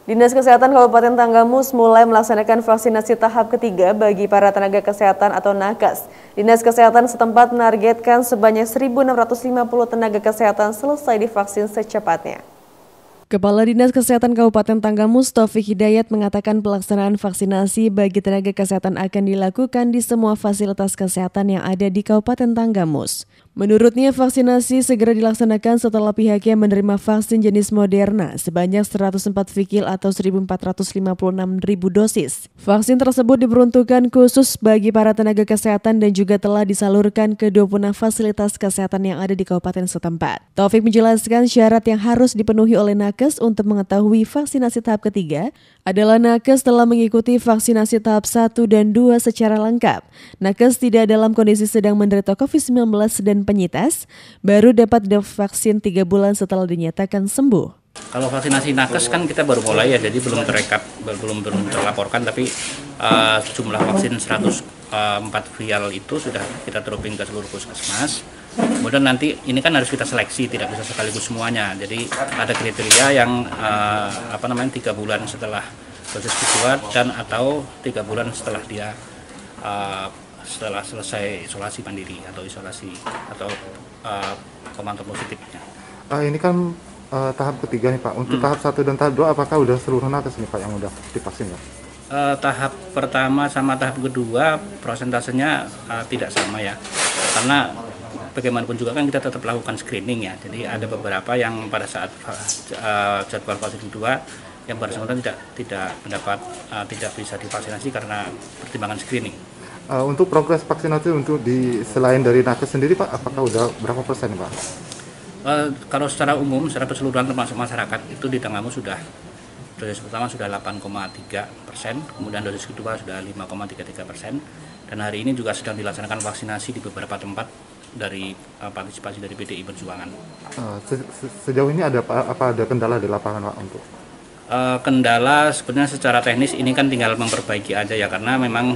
Dinas Kesehatan Kabupaten Tanggamus mulai melaksanakan vaksinasi tahap ketiga bagi para tenaga kesehatan atau nakes. Dinas Kesehatan setempat menargetkan sebanyak 1.650 tenaga kesehatan selesai divaksin secepatnya. Kepala Dinas Kesehatan Kabupaten Tanggamus, Taufik Hidayat, mengatakan pelaksanaan vaksinasi bagi tenaga kesehatan akan dilakukan di semua fasilitas kesehatan yang ada di Kabupaten Tanggamus. Menurutnya, vaksinasi segera dilaksanakan setelah pihaknya menerima vaksin jenis Moderna sebanyak 104 vikil atau 1.456.000 dosis. Vaksin tersebut diperuntukkan khusus bagi para tenaga kesehatan dan juga telah disalurkan ke 26 fasilitas kesehatan yang ada di kabupaten setempat. Taufik menjelaskan syarat yang harus dipenuhi oleh nakes untuk mengetahui vaksinasi tahap ketiga adalah nakes telah mengikuti vaksinasi tahap 1 dan 2 secara lengkap. Nakes tidak dalam kondisi sedang menderita COVID-19 dan penyintas, baru dapat divaksin 3 bulan setelah dinyatakan sembuh. Kalau vaksinasi nakes kan kita baru mulai ya, jadi belum terekap, belum terlaporkan, tapi jumlah vaksin 104 vial itu sudah kita dropping ke seluruh puskesmas. Kemudian nanti ini kan harus kita seleksi, tidak bisa sekaligus semuanya. Jadi ada kriteria yang 3 bulan setelah dosis kedua dan atau 3 bulan setelah dia setelah selesai isolasi mandiri atau isolasi atau pemantau positifnya. Ini kan tahap ketiga nih Pak. Untuk tahap 1 dan tahap 2 apakah udah seluruh nakes nih Pak yang udah divaksin ya? Tahap pertama sama tahap kedua prosentasenya tidak sama ya, karena bagaimanapun juga kan kita tetap lakukan screening ya. Jadi ada beberapa yang pada saat jadwal vaksin kedua yang bersangkutan tidak bisa divaksinasi karena pertimbangan screening. Untuk progres vaksinasi untuk selain dari nakes sendiri Pak, apakah udah berapa persen Pak? Kalau secara umum, secara keseluruhan termasuk masyarakat itu di Tanggamus sudah dosis pertama sudah 8,3%, kemudian dosis kedua sudah 5,33%, dan hari ini juga sedang dilaksanakan vaksinasi di beberapa tempat dari partisipasi dari PDI Perjuangan. Sejauh ini ada kendala di lapangan Pak untuk? Kendala sebenarnya secara teknis ini kan tinggal memperbaiki aja ya, karena memang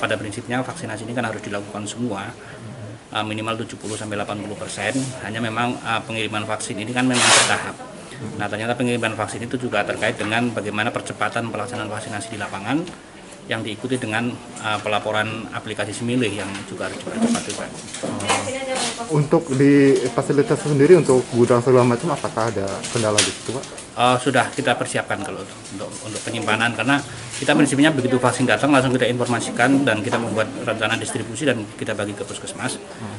pada prinsipnya vaksinasi ini kan harus dilakukan semua, minimal 70-80%, hanya memang pengiriman vaksin ini kan memang bertahap. Nah, ternyata pengiriman vaksin itu juga terkait dengan bagaimana percepatan pelaksanaan vaksinasi di lapangan yang diikuti dengan pelaporan aplikasi Similih yang juga harus cepat juga. Untuk di fasilitas sendiri untuk gudang segala macam apakah ada kendala di situ Pak? Sudah kita persiapkan kalau untuk penyimpanan, karena kita prinsipnya begitu vaksin datang langsung kita informasikan dan kita membuat rencana distribusi dan kita bagi ke puskesmas.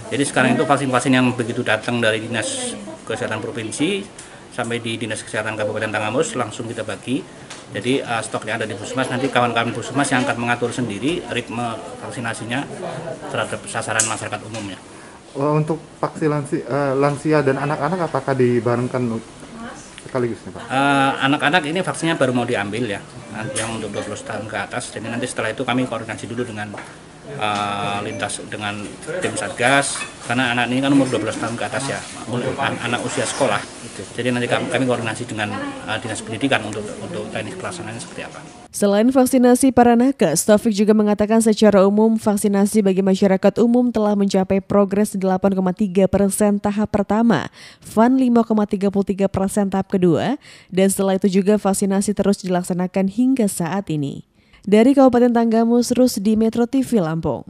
Jadi sekarang itu vaksin-vaksin yang begitu datang dari Dinas Kesehatan Provinsi sampai di Dinas Kesehatan Kabupaten Tanggamus langsung kita bagi. Jadi stoknya ada di puskesmas, nanti kawan-kawan puskesmas yang akan mengatur sendiri ritme vaksinasinya terhadap sasaran masyarakat umumnya. Untuk vaksinasi lansia dan anak-anak apakah dibarengkan sekaligus nih Pak? Anak-anak ini vaksinnya baru mau diambil ya, yang untuk 12 tahun ke atas. Jadi nanti setelah itu kami koordinasi dulu dengan lintas dengan tim Satgas, karena anak ini kan umur 12 tahun ke atas ya, anak usia sekolah. Jadi nanti kami koordinasi dengan Dinas Pendidikan untuk teknis pelaksanaannya seperti apa. Selain vaksinasi para nakes, Taufik juga mengatakan secara umum vaksinasi bagi masyarakat umum telah mencapai progres 8,3% tahap pertama, FAN 5,33% tahap kedua, dan setelah itu juga vaksinasi terus dilaksanakan hingga saat ini. Dari Kabupaten Tanggamus, Rusdi, Metro TV Lampung.